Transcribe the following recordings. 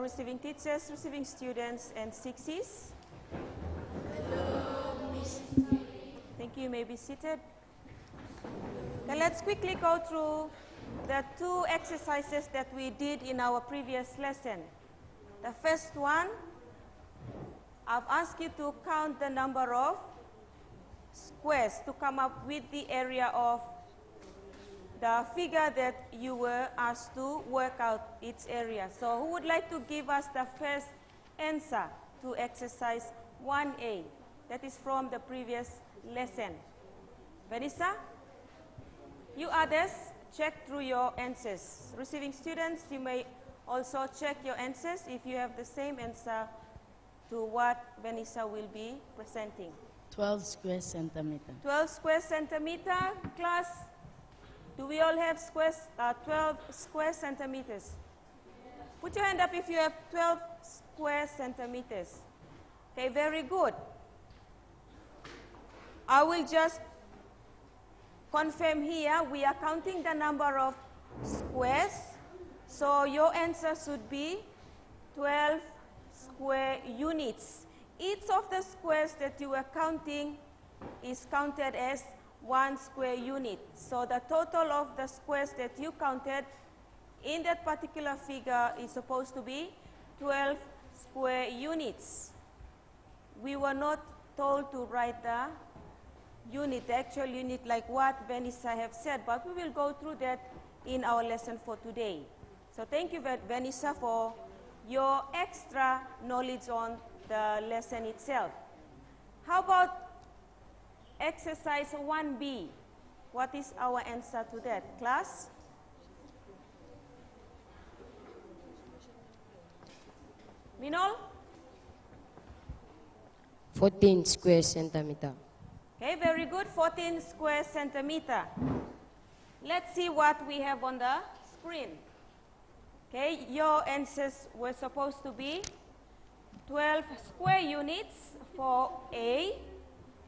receiving teachers, receiving students, and Sixies. Thank you. You may be seated. Okay, let's quickly go through the two exercises that we did in our previous lesson. The first one, I've asked you to count the number of squares to come up with the area of the figure that you were asked to work out its area. So who would like to give us the first answer to exercise 1A? That is from the previous lesson. Vanessa? You others, check through your answers. Receiving students, you may also check your answers if you have the same answer to what Vanessa will be presenting. 12 square centimeter. 12 square centimeter. Class, do we all have 12 square centimeters? Put your hand up if you have 12 square centimeters. Okay, very good. I will just confirm here, we are counting the number of squares. So your answer should be 12 square units. Each of the squares that you are counting is counted as 1 square unit. So the total of the squares that you counted in that particular figure is supposed to be 12 square units. We were not told to write the unit, the actual unit, like what Vanessa have said, but we will go through that in our lesson for today. So thank you, Vanessa, for your extra knowledge on the lesson itself. How about exercise 1B? What is our answer to that, class? Minol? 14 square centimeter. Okay, very good, 14 square centimeter. Let's see what we have on the screen. Okay, your answers were supposed to be 12 square units for A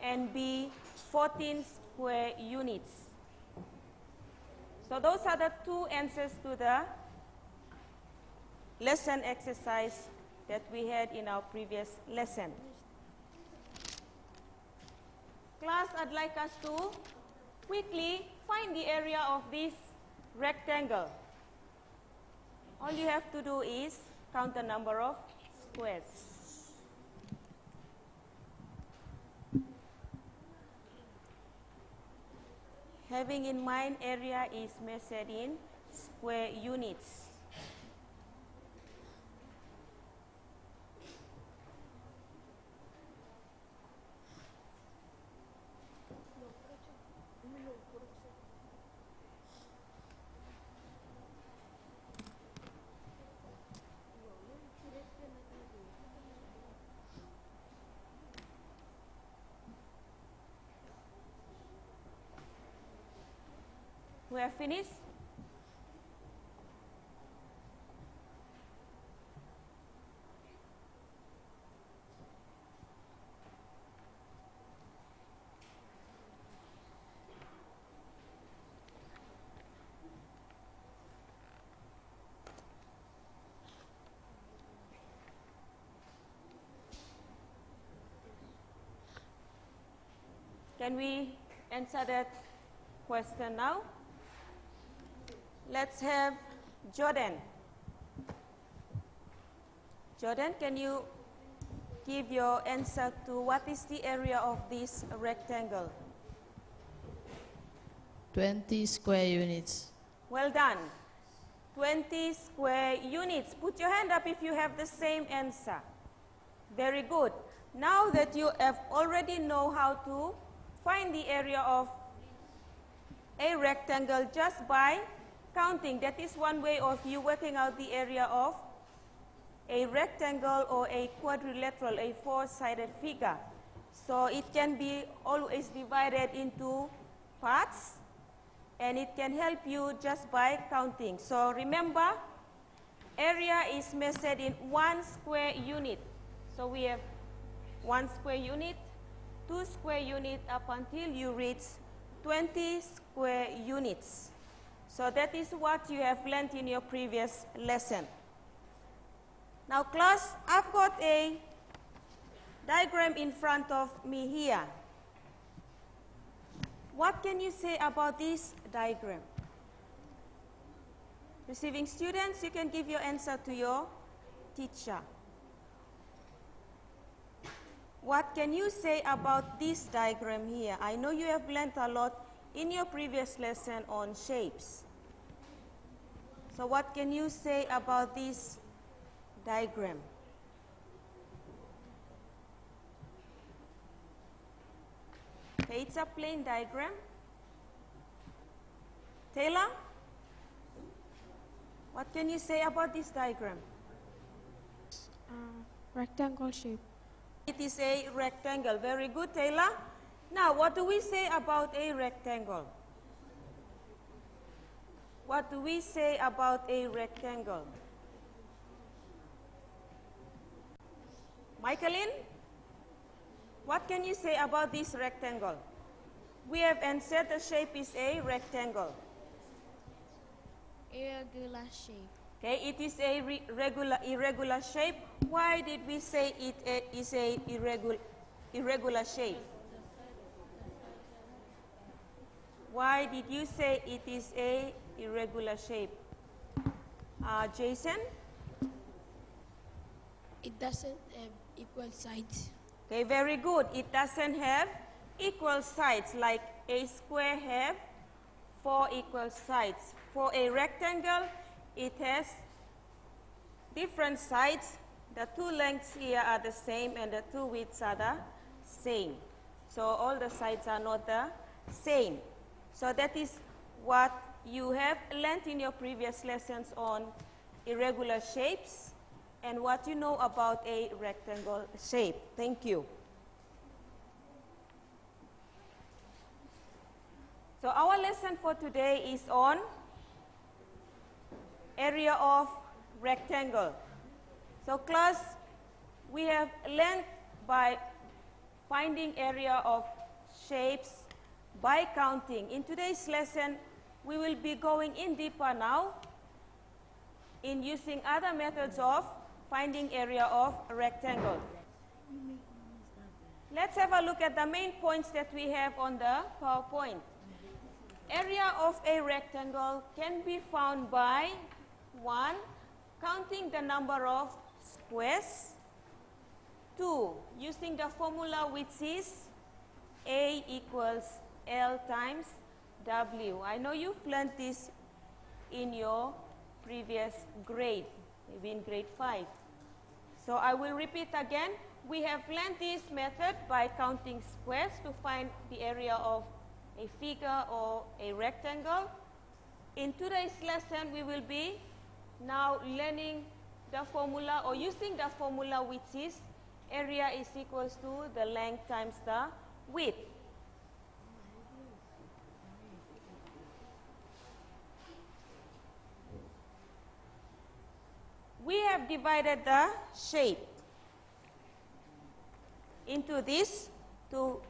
and B 14 square units. So those are the two answers to the lesson exercise that we had in our previous lesson. Class, I'd like us to quickly find the area of this rectangle. All you have to do is count the number of squares. Having in mind area is measured in square units. We are finished? Can we answer that question now? Let's have Jordan. Jordan, can you give your answer to what is the area of this rectangle? 20 square units. Well done. 20 square units. Put your hand up if you have the same answer. Very good. Now that you have already know how to find the area of a rectangle just by counting, that is one way of you working out the area of a rectangle or a quadrilateral, a four-sided figure. So it can be always divided into parts, and it can help you just by counting. So remember, area is measured in 1 square unit. So we have 1 square unit, 2 square unit, up until you reach 20 square units. So that is what you have learned in your previous lesson. Now class, I've got a diagram in front of me here. What can you say about this diagram? Receiving students, you can give your answer to your teacher. What can you say about this diagram here? I know you have learned a lot in your previous lesson on shapes. So what can you say about this diagram? Okay, it's a plain diagram. Taylor, what can you say about this diagram? Rectangle shape. It is a rectangle. Very good, Taylor. Now, what do we say about a rectangle? What do we say about a rectangle? Michaeline, what can you say about this rectangle? We have answered the shape is a rectangle. Irregular shape. Okay, it is a irregular shape. Why did we say it is a irregular shape? Why did you say it is a irregular shape? Jason? It doesn't have equal sides. Okay, very good. It doesn't have equal sides like a square have 4 equal sides. For a rectangle, it has different sides. The 2 lengths here are the same and the 2 widths are the same. So all the sides are not the same. So that is what you have learned in your previous lessons on irregular shapes and what you know about a rectangle shape. Thank you. So our lesson for today is on area of rectangle. So class, we have learned by finding area of shapes by counting. In today's lesson, we will be going in deeper now in using other methods of finding area of a rectangle. Let's have a look at the main points that we have on the PowerPoint. Area of a rectangle can be found by 1. Counting the number of squares. 2. Using the formula which is A equals L times W. I know you've learned this in your previous grade, maybe in grade 5. So I will repeat again. We have learned this method by counting squares to find the area of a figure or a rectangle. In today's lesson, we will be now learning the formula or using the formula which is area is equals to the length times the width. We have divided the shape into this to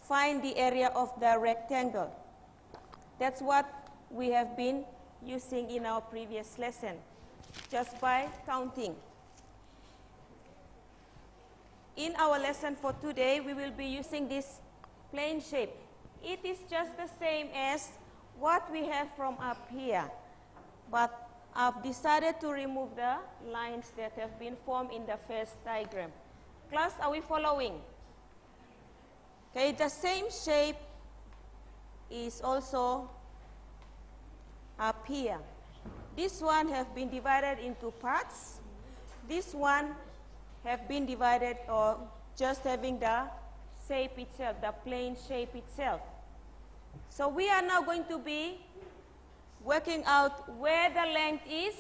find the area of the rectangle. That's what we have been using in our previous lesson, just by counting. In our lesson for today, we will be using this plane shape. It is just the same as what we have from up here, but I've decided to remove the lines that have been formed in the first diagram. Class, are we following? Okay, the same shape is also up here. This one have been divided into parts. This one have been divided or just having the shape itself, the plane shape itself. So we are now going to be working out where the length is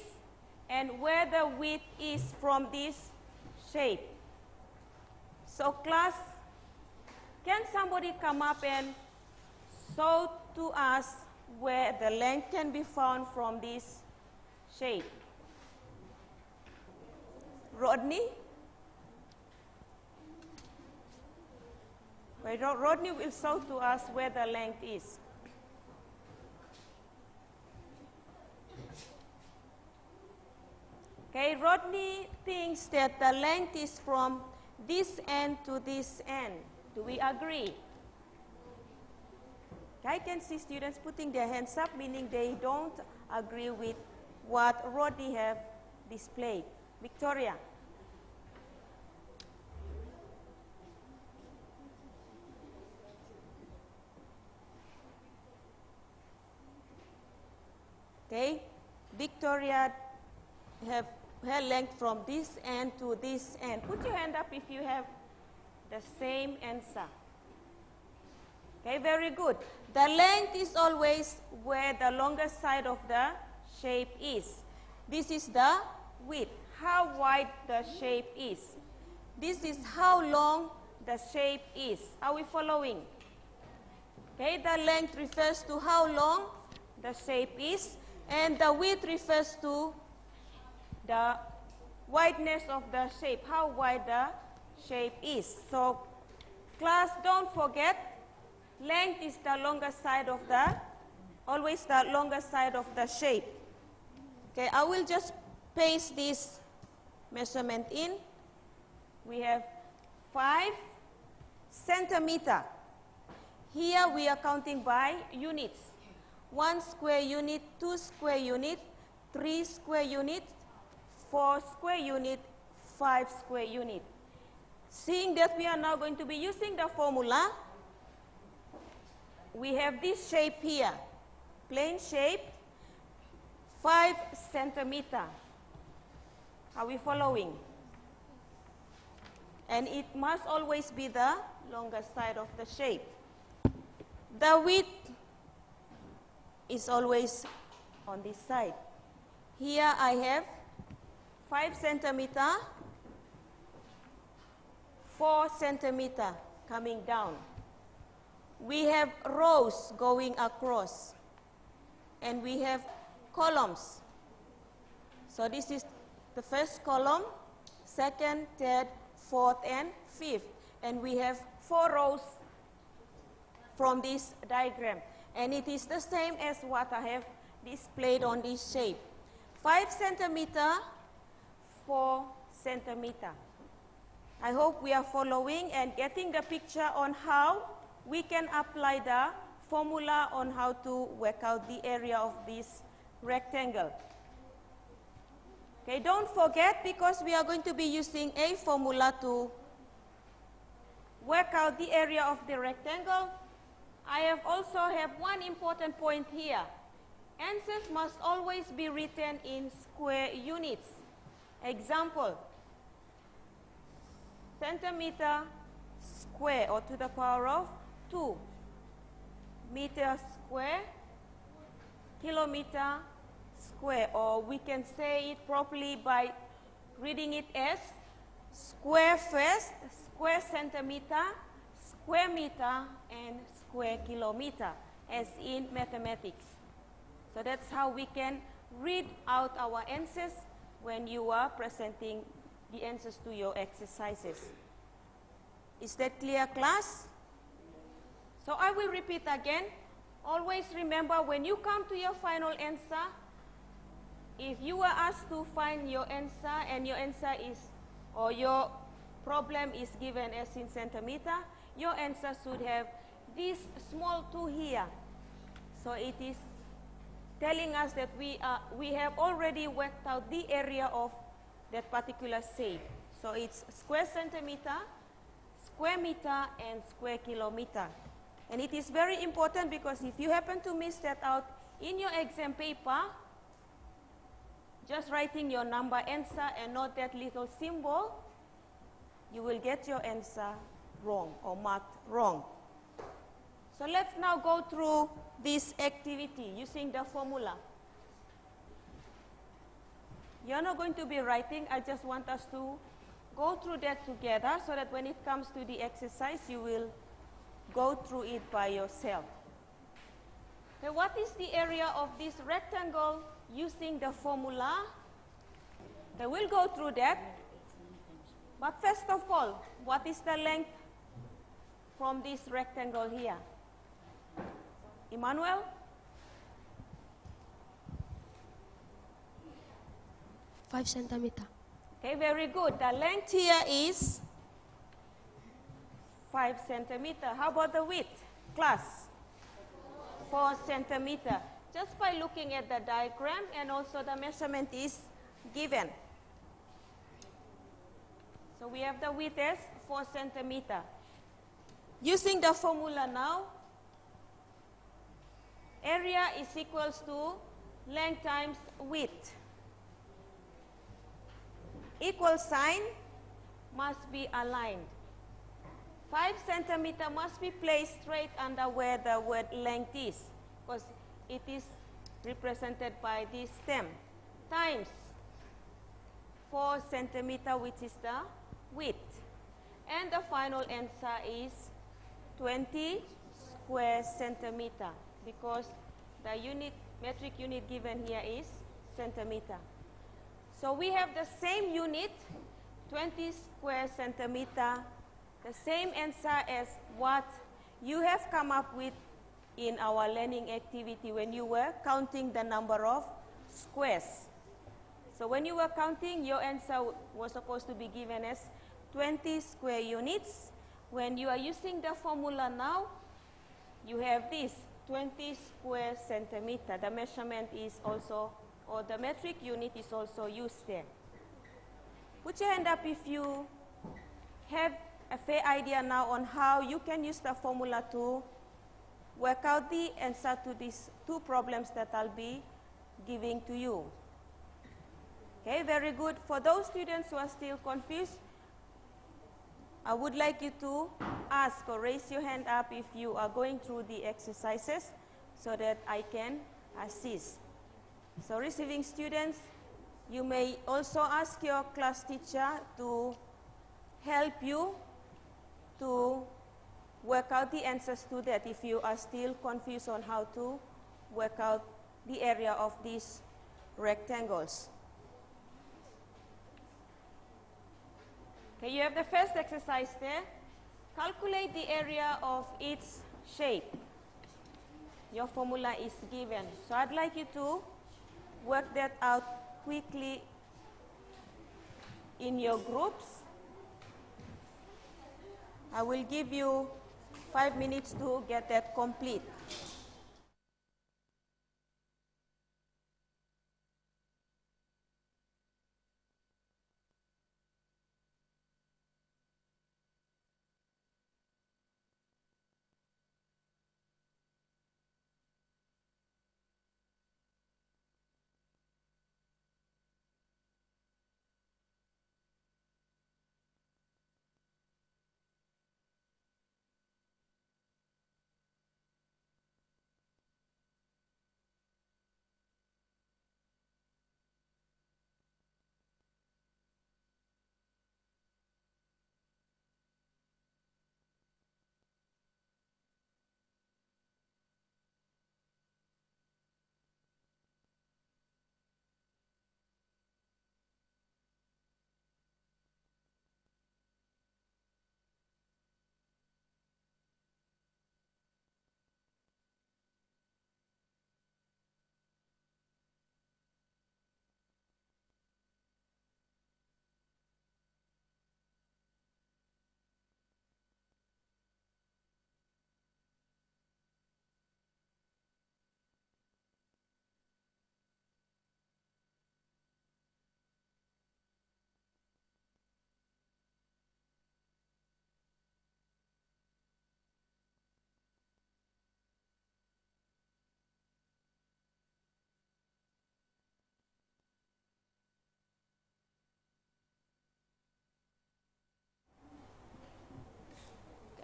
and where the width is from this shape. So class, can somebody come up and show to us where the length can be found from this shape? Rodney? Well, Rodney will show to us where the length is. Okay, Rodney thinks that the length is from this end to this end. Do we agree? I can see students putting their hands up, meaning they don't agree with what Rodney have displayed. Victoria. Okay, Victoria have her length from this end to this end. Put your hand up if you have the same answer. Okay, very good. The length is always where the longest side of the shape is. This is the width, how wide the shape is. This is how long the shape is. Are we following? Okay, the length refers to how long the shape is, and the width refers to the wideness of the shape, how wide the shape is. So, class, don't forget, length is the longest side of the, always the longest side of the shape. Okay, I will just paste this measurement in. We have 5 centimeter. Here we are counting by units. 1 square unit, 2 square unit, 3 square unit, 4 square unit, 5 square unit. Seeing that we are now going to be using the formula, we have this shape here, plane shape, 5 centimeter. Are we following? And it must always be the longest side of the shape. The width is always on this side. Here I have 5 centimeter, 4 centimeter coming down. We have rows going across, and we have columns. So this is the first column, second, third, fourth, and fifth. And we have 4 rows from this diagram. And it is the same as what I have displayed on this shape. 5 centimeter, 4 centimeter. I hope we are following and getting the picture on how we can apply the formula on how to work out the area of this rectangle. Okay, don't forget, because we are going to be using a formula to work out the area of the rectangle, I have also have one important point here. Answers must always be written in square units. Example, centimeter square, or to the power of 2, meter square, kilometer square, or we can say it properly by reading it as square first, square centimeter, square meter, and square kilometer, as in mathematics. So that's how we can read out our answers when you are presenting the answers to your exercises. Is that clear, class? So I will repeat again. Always remember, when you come to your final answer, if you are asked to find your answer and your answer is, or your problem is given as in centimeter, your answer should have this small 2 here. So it is telling us that we have already worked out the area of that particular shape. So it's square centimeter, square meter, and square kilometer. And it is very important, because if you happen to miss that out in your exam paper, just writing your number answer and not that little symbol, you will get your answer wrong or marked wrong. So let's now go through this activity using the formula. You're not going to be writing, I just want us to go through that together, so that when it comes to the exercise, you will go through it by yourself. Okay, what is the area of this rectangle using the formula? Okay, we'll go through that. But first of all, what is the length from this rectangle here? Emmanuel? 5 centimeter. Okay, very good. The length here is 5 centimeter. How about the width, class? 4 centimeter. Just by looking at the diagram, and also the measurement is given. So we have the width as 4 centimeter. Using the formula now, area is equals to length times width. Equal sign must be aligned. 5 centimeter must be placed straight under where the word length is, because it is represented by this stem, times 4 centimeter, which is the width. And the final answer is 20 square centimeter, because the metric unit given here is centimeter. So we have the same unit, 20 square centimeter, the same answer as what you have come up with in our learning activity when you were counting the number of squares. So when you were counting, your answer was supposed to be given as 20 square units. When you are using the formula now, you have this 20 square centimeter. The measurement is also, or the metric unit is also used there. Put your hand up if you have a fair idea now on how you can use the formula to work out the answer to these two problems that I'll be giving to you. Okay, very good. For those students who are still confused, I would like you to ask or raise your hand up if you are going through the exercises so that I can assist. So receiving students, you may also ask your class teacher to help you to work out the answers to that if you are still confused on how to work out the area of these rectangles. Okay, you have the first exercise there. Calculate the area of its shape. Your formula is given. So I'd like you to work that out quickly in your groups. I will give you 5 minutes to get that complete.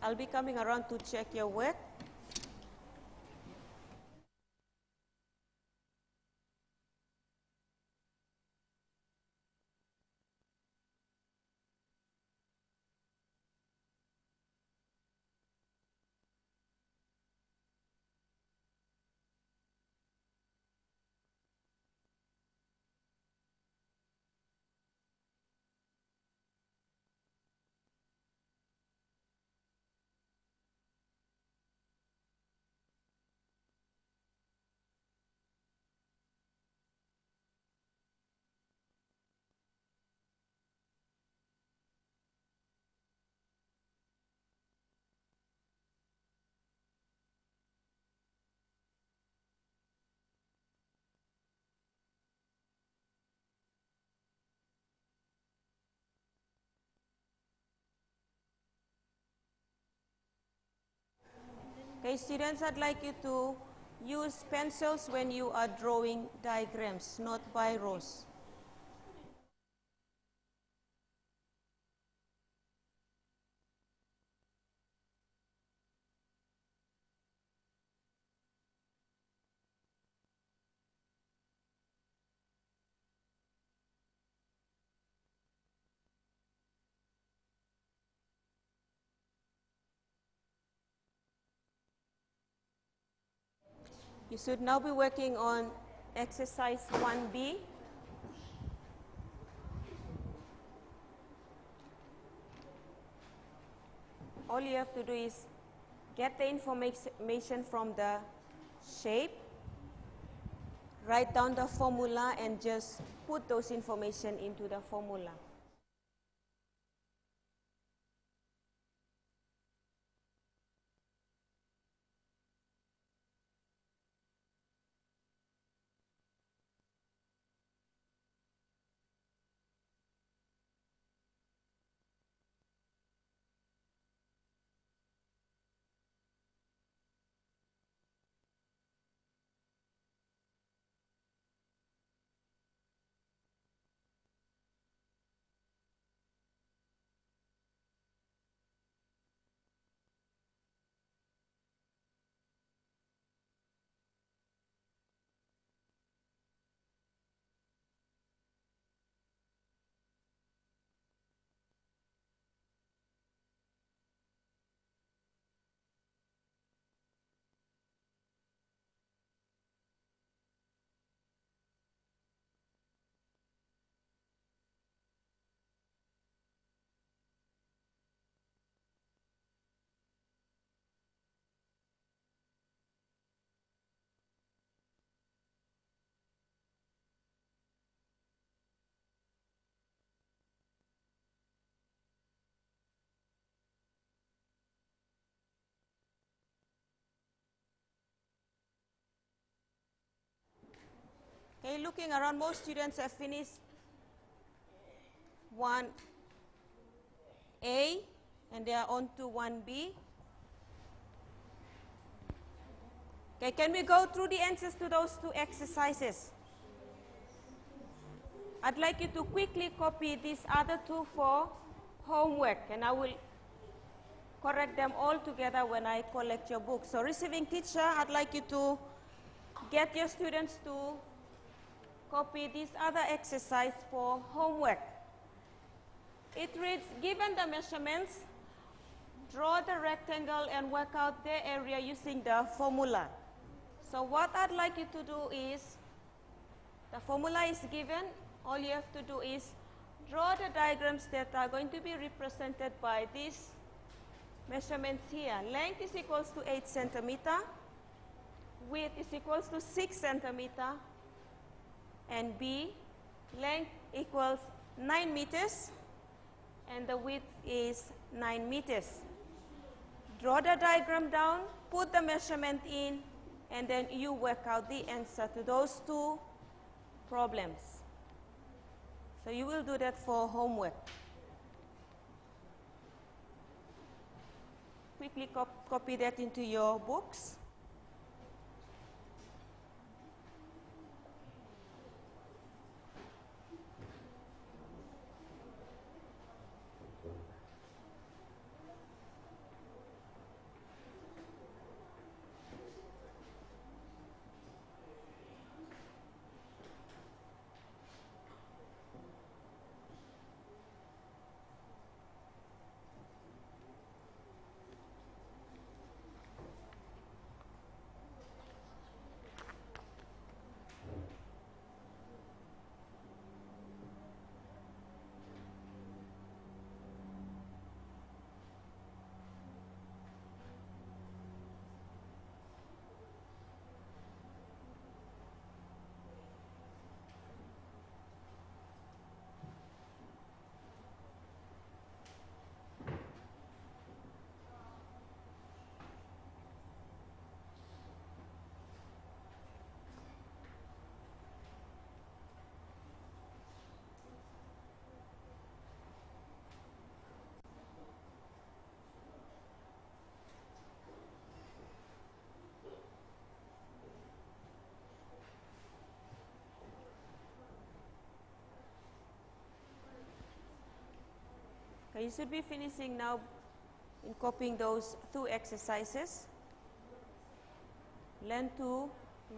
I'll be coming around to check your work. Okay, students, I'd like you to use pencils when you are drawing diagrams, not biros. You should now be working on exercise 1B. All you have to do is get the information from the shape, write down the formula, and just put those information into the formula. Okay, looking around, most students have finished 1A and they are on to 1B. Okay, can we go through the answers to those two exercises? I'd like you to quickly copy these other two for homework, and I will correct them all together when I collect your book. So receiving teacher, I'd like you to get your students to copy this other exercise for homework. It reads, given the measurements, draw the rectangle and work out their area using the formula. So what I'd like you to do is, the formula is given. All you have to do is draw the diagrams that are going to be represented by these measurements here. Length is equals to 8 centimeter. Width is equals to 6 centimeter. And B, length equals 9 meters. And the width is 9 meters. Draw the diagram down, put the measurement in, and then you work out the answer to those two problems. So you will do that for homework. Quickly copy that into your books. Okay, you should be finishing now in copying those 2 exercises. Learn to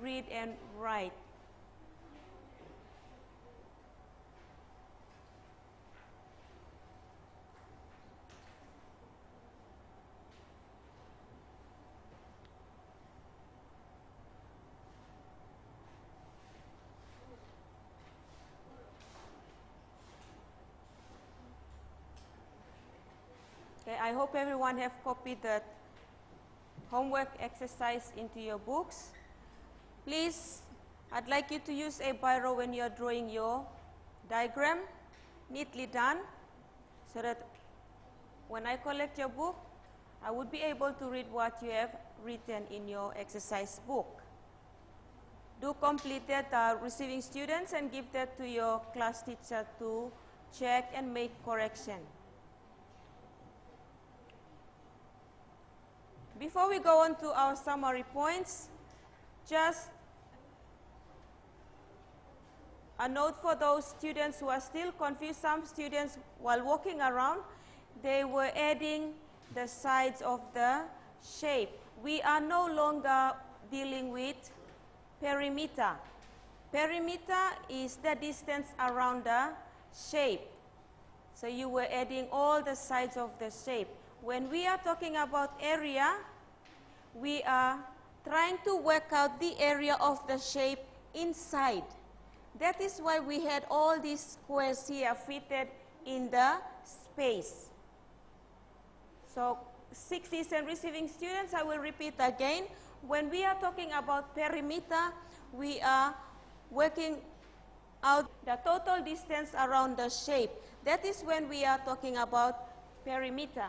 read and write. Okay, I hope everyone have copied the homework exercise into your books. Please, I'd like you to use a biro when you're drawing your diagram, neatly done, so that when I collect your book, I would be able to read what you have written in your exercise book. Do complete that, receiving students, and give that to your class teacher to check and make correction. Before we go on to our summary points, just a note for those students who are still confused. Some students, while walking around, they were adding the sides of the shape. We are no longer dealing with perimeter. Perimeter is the distance around the shape. So you were adding all the sides of the shape. When we are talking about area, we are trying to work out the area of the shape inside. That is why we had all these squares here fitted in the space. So 60s and receiving students, I will repeat again. When we are talking about perimeter, we are working out the total distance around the shape. That is when we are talking about perimeter.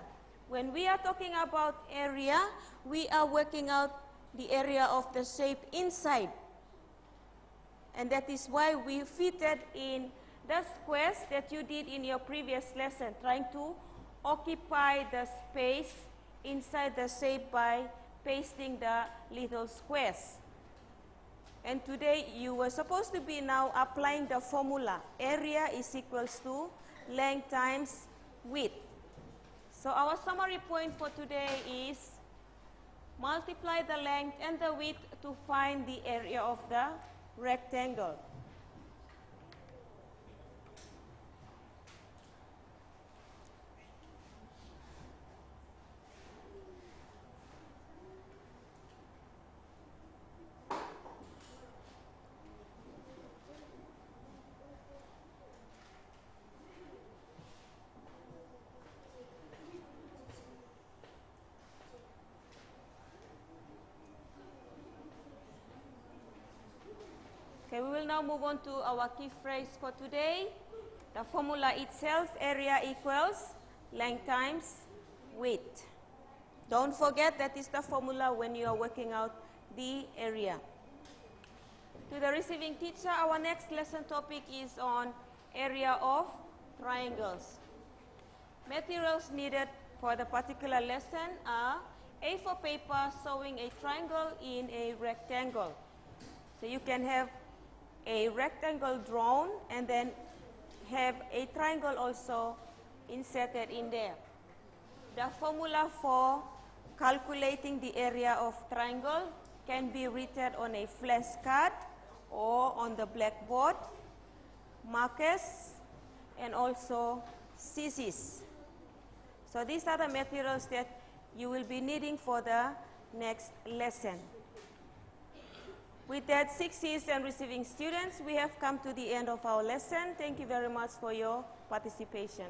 When we are talking about area, we are working out the area of the shape inside. And that is why we fitted in the squares that you did in your previous lesson, trying to occupy the space inside the shape by pasting the little squares. And today you were supposed to be now applying the formula. Area is equals to length times width. So our summary point for today is multiply the length and the width to find the area of the rectangle. Okay, we will now move on to our key phrase for today. The formula itself, area equals length times width. Don't forget that is the formula when you are working out the area. To the receiving teacher, our next lesson topic is on area of triangles. Materials needed for the particular lesson are A4 paper showing a triangle in a rectangle. So you can have a rectangle drawn and then have a triangle also inserted in there. The formula for calculating the area of triangle can be written on a flashcard or on the blackboard, markers, and also scissors. So these are the materials that you will be needing for the next lesson. With that, 60s and receiving students, we have come to the end of our lesson. Thank you very much for your participation.